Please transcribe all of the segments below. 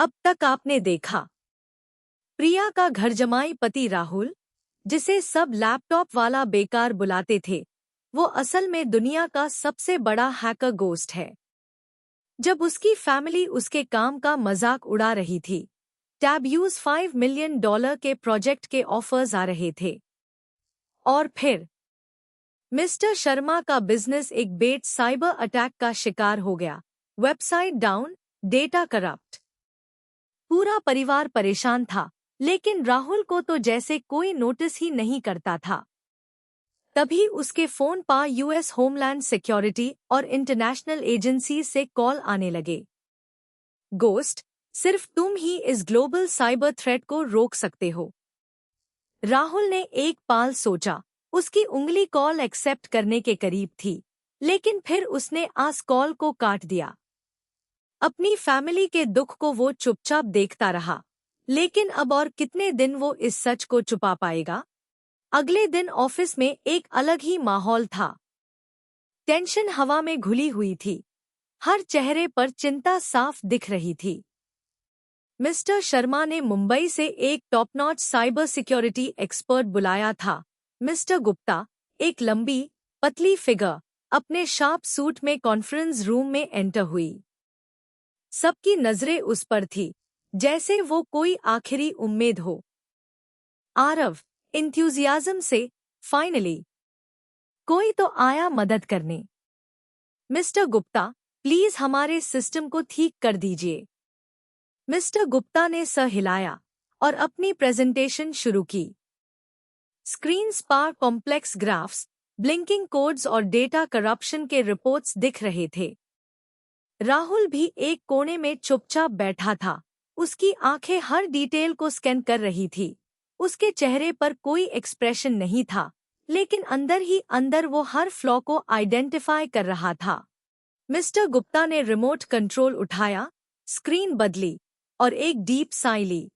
अब तक आपने देखा। प्रिया का घर जमाई पति राहुल, जिसे सब लैपटॉप वाला बेकार बुलाते थे, वो असल में दुनिया का सबसे बड़ा हैकर गोस्ट है। जब उसकी फैमिली उसके काम का मजाक उड़ा रही थी, टैब्यूज $5 मिलियन के प्रोजेक्ट के ऑफर्स आ रहे थे। और फिर मिस्टर शर्मा का बिजनेस एक बेट साइबर अटैक का शिकार हो गया। Website down, data corrupt. पूरा परिवार परेशान था, लेकिन राहुल को तो जैसे कोई नोटिस ही नहीं करता था। तभी उसके फोन पर यूएस होमलैंड सिक्योरिटी और इंटरनेशनल एजेंसी से कॉल आने लगे। गोस्ट, सिर्फ तुम ही इस ग्लोबल साइबर थ्रेट को रोक सकते हो। राहुल ने एक पल सोचा। उसकी उंगली कॉल एक्सेप्ट करने के करीब थी, लेकिन फिर उसने आस कॉल को काट दिया। अपनी फैमिली के दुख को वो चुपचाप देखता रहा, लेकिन अब और कितने दिन वो इस सच को छुपा पाएगा? अगले दिन ऑफिस में एक अलग ही माहौल था। टेंशन हवा में घुली हुई थी, हर चेहरे पर चिंता साफ दिख रही थी। मिस्टर शर्मा ने मुंबई से एक top notch cyber security expert बुलाया था। मिस्टर गुप्ता, एक लंबी, पतली फिगर, अपने शार्प सूट में कॉन्फ्रेंस रूम में एंटर हुई। सबकी नजरें उस पर थी, जैसे वो कोई आखिरी उम्मीद हो। आरव, इंथ्यूजियाज्म से, फाइनली कोई तो आया मदद करने। मिस्टर गुप्ता, प्लीज हमारे सिस्टम को ठीक कर दीजिए। मिस्टर गुप्ता ने सर हिलाया और अपनी प्रेजेंटेशन शुरू की। स्क्रीन्स पर कॉम्प्लेक्स ग्राफ्स, ब्लिंकिंग कोड्स और डेटा करप्शन के रिपोर्ट्स दिख रहे थे। राहुल भी एक कोने में चुपचाप बैठा था, उसकी आंखें हर डिटेल को स्कैन कर रही थी। उसके चेहरे पर कोई एक्सप्रेशन नहीं था, लेकिन अंदर ही अंदर वो हर फ्लॉ को आइडेंटिफाई कर रहा था। मिस्टर गुप्ता ने रिमोट कंट्रोल उठाया, स्क्रीन बदली और एक डीप साई ली।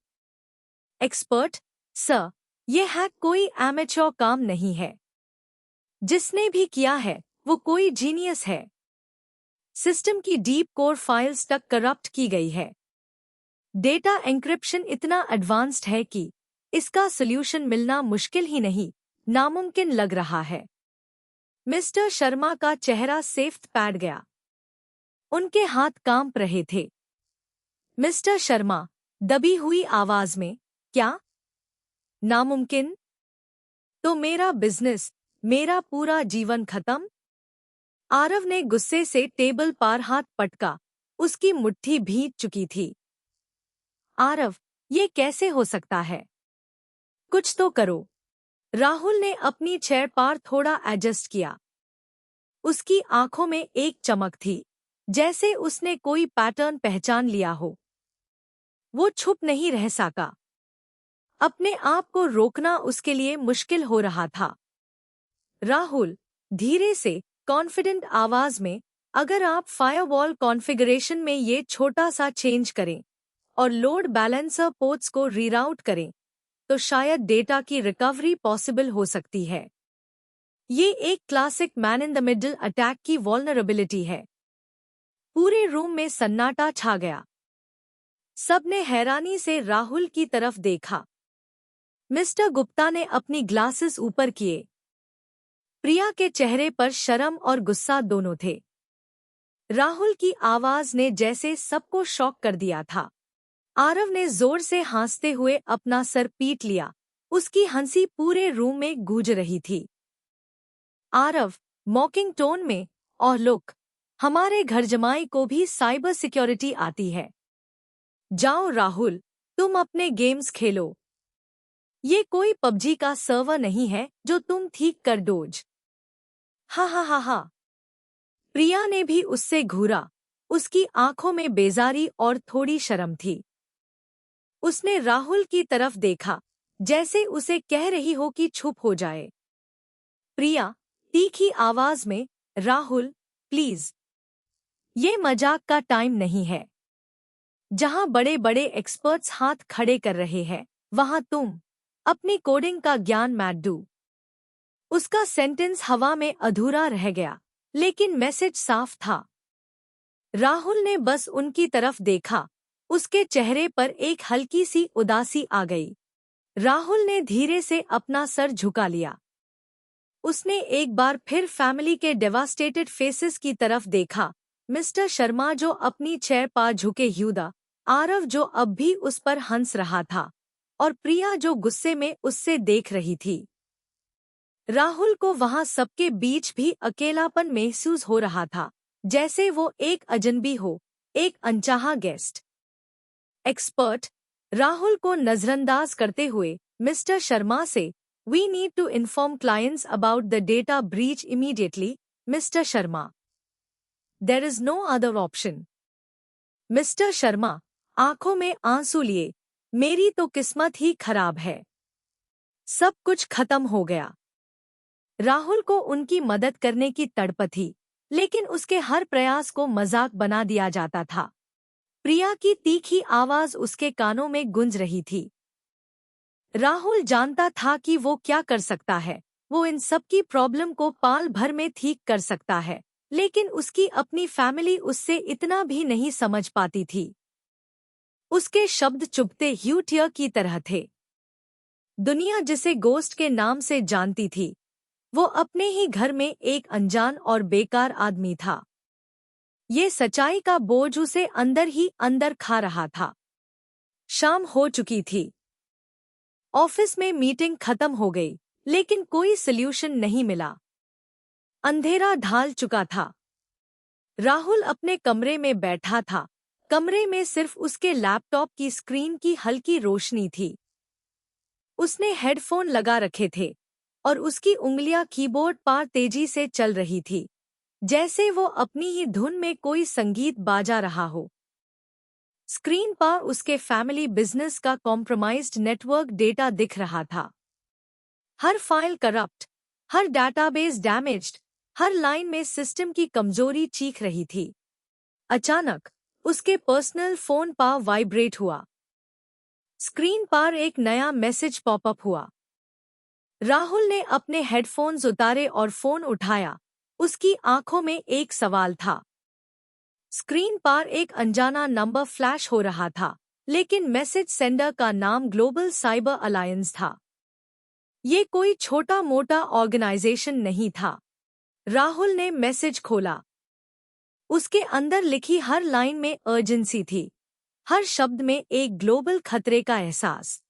एक्सपर्ट, सर, ये हैक कोई एमेच्योर काम नहीं है। जिसने भी किया है, वो कोई जीनियस है। सिस्टम की डीप कोर फाइल्स तक करप्ट की गई है। डेटा एन्क्रिप्शन इतना एडवांस्ड है कि इसका सॉल्यूशन मिलना मुश्किल ही नहीं, नामुमकिन लग रहा है। मिस्टर शर्मा का चेहरा सेफ पैड गया। उनके हाथ कांप रहे थे। मिस्टर शर्मा, दबी हुई आवाज में, क्या? नामुमकिन? तो मेरा बिजनेस, मेरा पूरा जीवन खत्म? आरव ने गुस्से से टेबल पर हाथ पटका, उसकी मुट्ठी भीग चुकी थी। आरव, ये कैसे हो सकता है? कुछ तो करो। राहुल ने अपनी चेयर पर थोड़ा एडजस्ट किया। उसकी आंखों में एक चमक थी, जैसे उसने कोई पैटर्न पहचान लिया हो। वो छुप नहीं रह सका। अपने आप को रोकना उसके लिए मुश्किल हो रहा था। राहुल, धीरे से, कॉन्फिडेंट आवाज में, अगर आप फायरवॉल कॉन्फ़िगरेशन में ये छोटा सा चेंज करें और लोड बैलेंसर पोर्ट्स को रीराउट करें, तो शायद डेटा की रिकवरी पॉसिबल हो सकती है। ये एक classic man in the middle attack की वल्नरेबिलिटी है। पूरे रूम में सन्नाटा छा गया। सबने हैरानी से राहुल की तरफ देखा। मिस्टर गुप्ता ने अपनी ग्लासेस ऊपर किए। प्रिया के चेहरे पर शर्म और गुस्सा दोनों थे। राहुल की आवाज ने जैसे सबको शॉक कर दिया था। आरव ने जोर से हंसते हुए अपना सर पीट लिया। उसकी हंसी पूरे रूम में गूंज रही थी। आरव, मॉकिंग टोन में, और लुक, हमारे घर जमाई को भी साइबर सिक्योरिटी आती है। जाओ राहुल, तुम अपने गेम्स खेलो। ये कोई पबजी का सर्वर नहीं है जो तुम ठीक कर डोज। हा हा हा हा। प्रिया ने भी उससे घूरा। उसकी आंखों में बेजारी और थोड़ी शर्म थी। उसने राहुल की तरफ देखा, जैसे उसे कह रही हो कि चुप हो जाए। प्रिया, तीखी आवाज में, राहुल, प्लीज, ये मजाक का टाइम नहीं है। जहां बड़े बड़े एक्सपर्ट्स हाथ खड़े कर रहे हैं, वहां तुम अपनी कोडिंग का ज्ञान मत दो। उसका सेंटेंस हवा में अधूरा रह गया, लेकिन मैसेज साफ था। राहुल ने बस उनकी तरफ देखा। उसके चेहरे पर एक हल्की सी उदासी आ गई। राहुल ने धीरे से अपना सर झुका लिया। उसने एक बार फिर फैमिली के डेवास्टेटेड फेसेस की तरफ देखा, मिस्टर शर्मा जो अपनी चेयर पर झुके ह्यूदा, आरव जो अब भी उस पर हंस रहा था, और प्रिया जो गुस्से में उससे देख रही थी। राहुल को वहां सबके बीच भी अकेलापन महसूस हो रहा था, जैसे वो एक अजनबी हो, एक अनचाहा गेस्ट। एक्सपर्ट राहुल को नजरअंदाज करते हुए मिस्टर शर्मा से, we need to inform clients about the data breach immediately, mister Sharma. There is no other option. Mister Sharma, आंखों में आंसू लिए, मेरी तो किस्मत ही खराब है। सब कुछ खत्म हो गया। राहुल को उनकी मदद करने की तड़प थी, लेकिन उसके हर प्रयास को मजाक बना दिया जाता था। प्रिया की तीखी आवाज उसके कानों में गूंज रही थी। राहुल जानता था कि वो क्या कर सकता है, वो इन सब की प्रॉब्लम को पाल भर में ठीक कर सकता है, लेकिन उसकी अपनी फैमिली उससे इतना भी नहीं समझ पाती थी। उसके शब्द चुभते ह्यूटियर की तरह थे। दुनिया जिसे गोस्ट के नाम से जानती थी, वो अपने ही घर में एक अनजान और बेकार आदमी था। ये सच्चाई का बोझ उसे अंदर ही अंदर खा रहा था। शाम हो चुकी थी। ऑफिस में मीटिंग खत्म हो गई, लेकिन कोई सल्यूशन नहीं मिला। अंधेरा ढाल चुका था। राहुल अपने कमरे में बैठा था। कमरे में सिर्फ उसके लैपटॉप की स्क्रीन की हल्की रोशनी थी। उसने हेडफोन लगा रखे थे और उसकी उंगलियां कीबोर्ड पर तेजी से चल रही थी, जैसे वो अपनी ही धुन में कोई संगीत बाजा रहा हो। स्क्रीन पर उसके फैमिली बिजनेस का कॉम्प्रोमाइज्ड नेटवर्क डेटा दिख रहा था। हर फाइल करप्ट, हर डाटाबेस डैमेज्ड, हर लाइन में सिस्टम की कमजोरी चीख रही थी। अचानक उसके पर्सनल फोन पर वाइब्रेट हुआ। स्क्रीन पर एक नया मैसेज पॉपअप हुआ। राहुल ने अपने हेडफोन्स उतारे और फोन उठाया। उसकी आंखों में एक सवाल था। स्क्रीन पर एक अनजाना नंबर फ्लैश हो रहा था, लेकिन मैसेज सेंडर का नाम ग्लोबल साइबर अलायंस था। ये कोई छोटा मोटा ऑर्गेनाइजेशन नहीं था। राहुल ने मैसेज खोला। उसके अंदर लिखी हर लाइन में अर्जेंसी थी, हर शब्द में एक ग्लोबल खतरे का एहसास।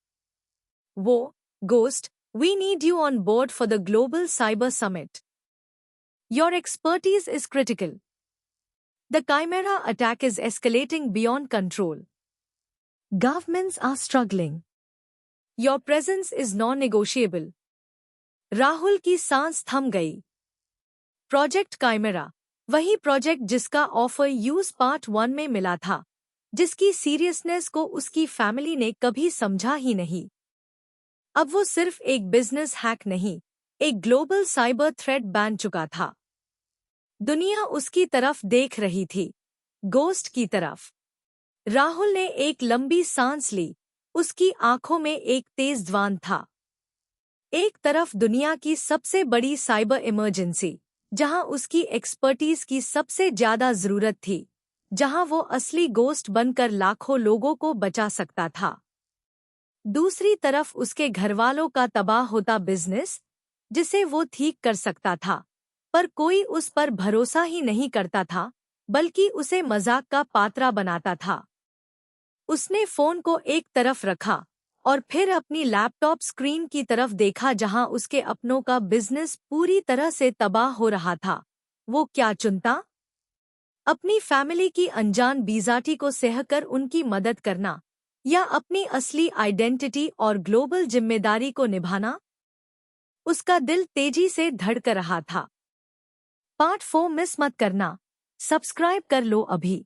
वो, ghost, we need you on board for the global cyber summit. Your expertise is critical. The Chimera attack is escalating beyond control. Governments are struggling. Your presence is non-negotiable. Rahul की सांस थम गई। प्रोजेक्ट काइमेरा, वही project जिसका offer use part 1 में मिला था, जिसकी सीरियसनेस को उसकी फैमिली ने कभी समझा ही नहीं। अब वो सिर्फ एक बिजनेस हैक नहीं, एक ग्लोबल साइबर थ्रेट बन चुका था। दुनिया उसकी तरफ देख रही थी, गोस्ट की तरफ। राहुल ने एक लंबी सांस ली। उसकी आंखों में एक तेज ध्वान था। एक तरफ दुनिया की सबसे बड़ी साइबर इमरजेंसी, जहां उसकी एक्सपर्टीज की सबसे ज्यादा जरूरत थी, जहां वो असली गोस्ट बनकर लाखों लोगों को बचा सकता था। दूसरी तरफ उसके घरवालों का तबाह होता बिजनेस, जिसे वो ठीक कर सकता था, पर कोई उस पर भरोसा ही नहीं करता था, बल्कि उसे मजाक का पात्रा बनाता था। उसने फोन को एक तरफ रखा और फिर अपनी लैपटॉप स्क्रीन की तरफ देखा, जहां उसके अपनों का बिजनेस पूरी तरह से तबाह हो रहा था। वो क्या चुनता? अपनी फैमिली की अनजान बीजाटी को सहकर उनकी मदद करना, या अपनी असली आइडेंटिटी और ग्लोबल जिम्मेदारी को निभाना? उसका दिल तेजी से धड़क रहा था। पार्ट 4 मिस मत करना। सब्सक्राइब कर लो अभी।